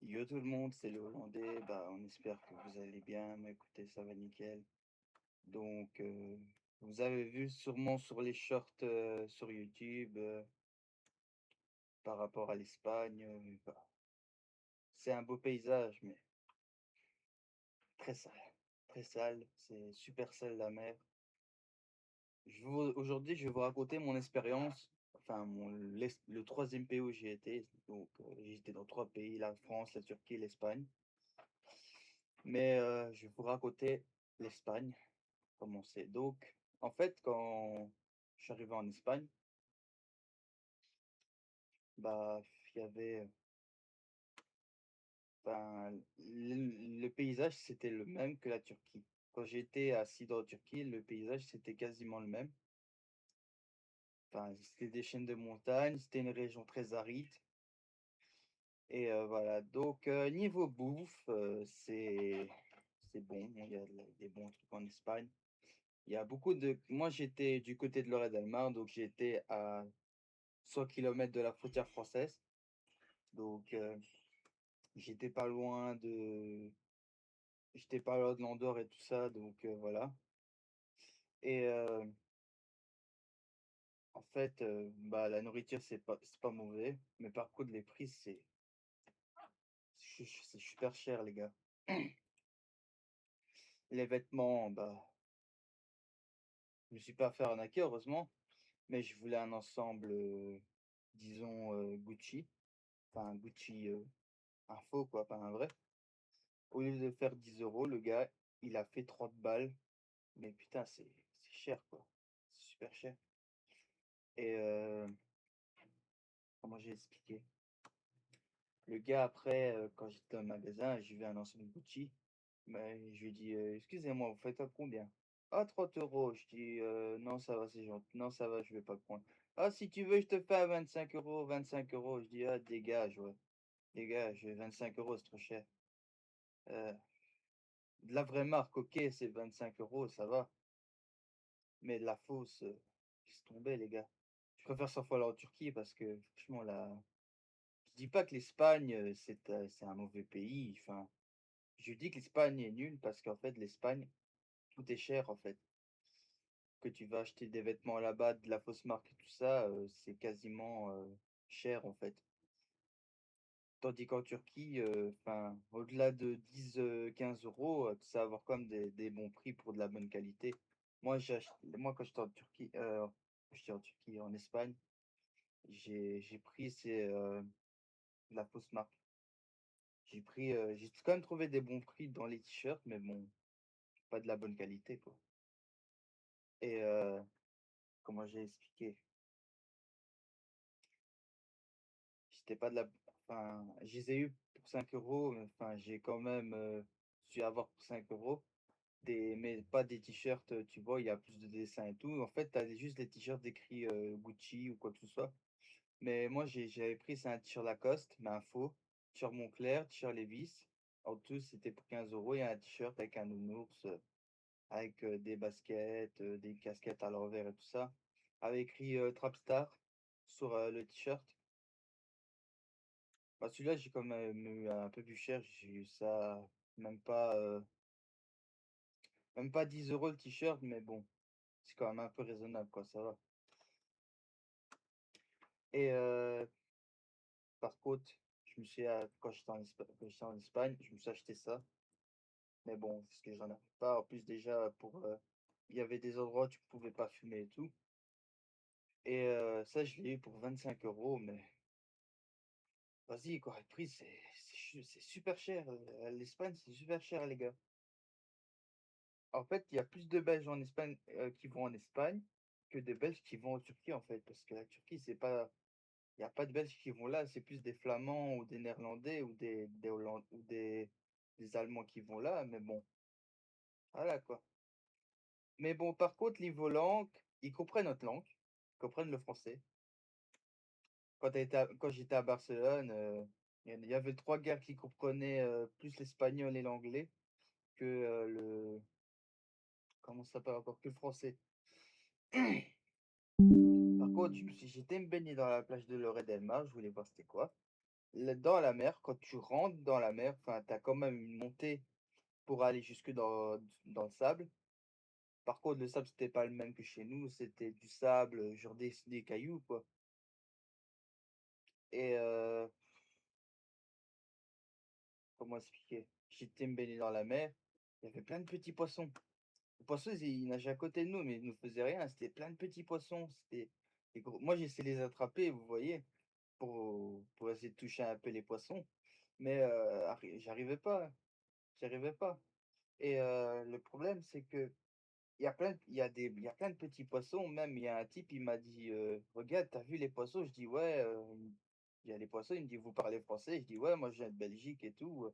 Yo tout le monde, c'est le Hollandais. Bah, on espère que vous allez bien. Mais écoutez, ça va nickel. Donc, vous avez vu sûrement sur les shorts sur YouTube par rapport à l'Espagne. Bah, c'est un beau paysage, mais très sale. Très sale. C'est super sale la mer. Aujourd'hui, je vais vous raconter mon expérience. Enfin, le troisième pays où j'ai été. Donc, j'ai été dans trois pays, la France, la Turquie et l'Espagne. Mais je vais vous raconter l'Espagne. Commencer. Donc, en fait, quand je suis arrivé en Espagne, bah, il y avait, ben, le paysage, c'était le même que la Turquie. Quand j'étais assis dans la Turquie, le paysage, c'était quasiment le même. Enfin, c'était des chaînes de montagnes, c'était une région très aride. Et voilà. Donc, niveau bouffe, c'est bon. Il y a des bons trucs en Espagne. Il y a beaucoup de. Moi, j'étais du côté de Lloret del Mar, donc j'étais à 100 kilomètres de la frontière française. Donc, j'étais pas loin de j'étais pas loin de l'Andorre et tout ça, donc voilà. Et en fait, bah, la nourriture, c'est pas mauvais, mais par contre, les prix, c'est super cher, les gars. Les vêtements, bah, je me suis pas fait arnaquer, heureusement, mais je voulais un ensemble, disons, Gucci, enfin, Gucci, un faux, quoi, pas un vrai. Au lieu de faire 10 euros, le gars, il a fait 30 balles, mais putain, c'est cher, quoi. C'est super cher. Et comment j'ai expliqué? Le gars, après, quand j'étais au magasin, j'ai vu un ensemble Gucci. Mais je lui ai dit, excusez-moi, vous faites à combien? Ah, 30 euros. Je dis, non, ça va, c'est gentil. Non, ça va, je vais pas le prendre. Ah, si tu veux, je te fais à 25 euros, 25 euros. Je dis, ah, dégage, ouais. Dégage, 25 euros, c'est trop cher. Euh, de la vraie marque, ok, c'est 25 euros, ça va. Mais de la fausse, laisse tomber, les gars. Je préfère 100 fois aller en Turquie parce que, franchement, là, je dis pas que l'Espagne, c'est un mauvais pays. Enfin, je dis que l'Espagne est nulle parce qu'en fait, l'Espagne, tout est cher, en fait. Que tu vas acheter des vêtements là-bas, de la fausse marque et tout ça, c'est quasiment cher, en fait. Tandis qu'en Turquie, enfin, au-delà de 10, 15 euros, tu sais avoir comme des bons prix pour de la bonne qualité. Moi, quand j'étais en Turquie, en Espagne, j'ai pris de la fausse marque. J'ai quand même trouvé des bons prix dans les t-shirts, mais bon, pas de la bonne qualité, quoi. Et comment j'ai expliqué? C'était pas de la enfin, je les ai eu pour 5 euros, mais enfin, j'ai quand même, su avoir pour 5 euros mais pas des t-shirts, tu vois, il y a plus de dessins et tout. En fait, tu as juste des t-shirts écrits, Gucci ou quoi que ce soit. Mais moi, j'avais pris, c'est un t-shirt Lacoste, mais un faux, t-shirt Moncler, t-shirt Levi's. En tout, c'était pour 15 euros et un t-shirt avec un nounours, avec, des baskets, des casquettes à l'envers et tout ça, avec écrit, Trapstar sur, le t-shirt. Bah, celui-là, j'ai quand même eu un peu plus cher, j'ai eu ça même pas, heu, même pas 10 euros le t-shirt, mais bon, c'est quand même un peu raisonnable, quoi, ça va. Et par contre, je me suis, quand j'étais en Espagne, je me suis acheté ça, mais bon, parce que j'en avais pas. En plus, déjà, il y avait des endroits où tu pouvais pas fumer et tout. Et ça, je l'ai eu pour 25 euros, mais vas-y, quoi, le prix, c'est super cher. L'Espagne, c'est super cher, les gars. En fait, il y a plus de Belges en Espagne qui vont en Espagne que de Belges qui vont en Turquie, en fait. Parce que la Turquie, c'est pas. Il n'y a pas de Belges qui vont là, c'est plus des Flamands ou des Néerlandais ou des Hollandais ou des Allemands qui vont là, mais bon, voilà quoi. Mais bon, par contre, niveau langue, ils comprennent notre langue, ils comprennent le français. Quand j'étais à Barcelone, il y avait trois gars qui comprenaient plus l'espagnol et l'anglais que comment ça s'appelle encore, que le français. Par contre, j'étais me baigner dans la plage de Lloret del Mar, je voulais voir c'était quoi. Dans la mer, quand tu rentres dans la mer, enfin, tu as quand même une montée pour aller jusque dans le sable. Par contre, le sable, c'était pas le même que chez nous, c'était du sable, genre des cailloux, quoi. Et comment expliquer? J'étais me baigner dans la mer, il y avait plein de petits poissons. Les poissons, ils nageaient à côté de nous, mais ils nous faisaient rien. C'était plein de petits poissons. C'était des gros. Moi, j'essayais de les attraper, vous voyez, pour essayer de toucher un peu les poissons. Mais j'arrivais pas. J'arrivais pas. Et le problème, c'est que il y a plein de petits poissons. Même, il y a un type, il m'a dit, regarde, t'as vu les poissons? Je dis, ouais, il y a les poissons. Il me dit, vous parlez français? Je dis, ouais, moi, je viens de Belgique et tout.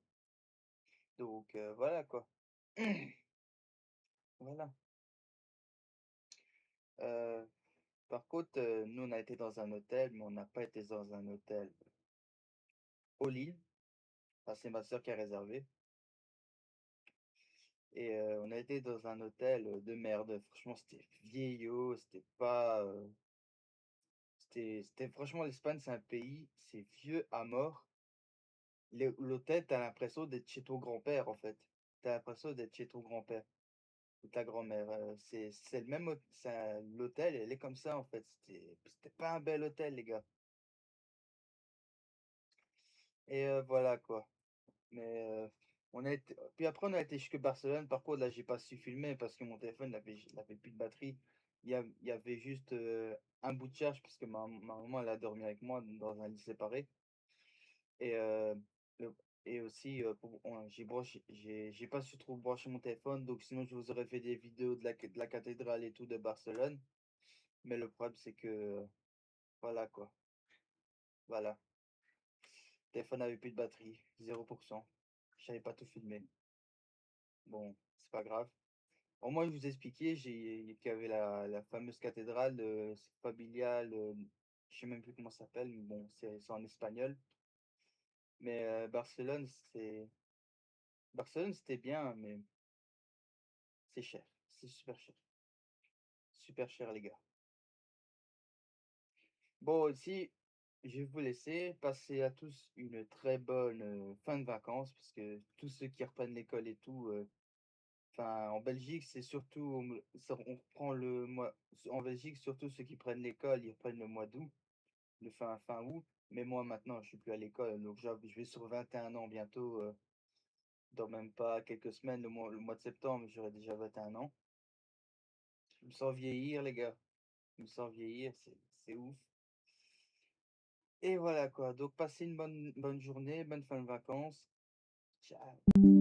Donc, voilà, quoi. Voilà. Euh, Par contre, nous, on a été dans un hôtel, mais on n'a pas été dans un hôtel au Lille. Enfin, c'est ma sœur qui a réservé. Et on a été dans un hôtel de merde. Franchement, c'était vieillot, c'était pas. Franchement, l'Espagne, c'est un pays, c'est vieux à mort. L'hôtel, t'as l'impression d'être chez ton grand-père, en fait. T'as l'impression d'être chez ton grand-père ou ta grand-mère. C'est le même. L'hôtel, elle est comme ça, en fait. C'était pas un bel hôtel, les gars. Et voilà, quoi. Mais puis après, on a été jusque Barcelone. Par contre, là, j'ai pas su filmer parce que mon téléphone il avait plus de batterie. Il y avait juste un bout de charge parce que ma maman, elle a dormi avec moi dans un lit séparé. Et, le- et aussi, j'ai pas su trop brancher mon téléphone. Donc, sinon, je vous aurais fait des vidéos de la cathédrale et tout de Barcelone. Mais le problème, c'est que, voilà quoi. Voilà. Le téléphone avait plus de batterie, 0%. Je savais pas tout filmer. Bon, c'est pas grave. Au moins, je vous expliquais qu'il y avait la fameuse cathédrale familiale, je sais même plus comment ça s'appelle, mais bon, c'est en espagnol. Mais Barcelone, c'était bien, mais c'est cher. C'est super cher. Super cher, les gars. Bon, aussi, je vais vous laisser passer à tous une très bonne fin de vacances, parce que tous ceux qui reprennent l'école et tout, enfin, en Belgique, c'est surtout, on reprend le mois, en Belgique, surtout ceux qui prennent l'école, ils reprennent le mois d'août, le fin août. Mais moi, maintenant, je suis plus à l'école, donc je vais sur 21 ans bientôt, dans même pas quelques semaines, le mois de septembre, j'aurai déjà 21 ans. Je me sens vieillir, les gars. Je me sens vieillir, c'est ouf. Et voilà, quoi. Donc, passez une bonne journée, bonne fin de vacances. Ciao.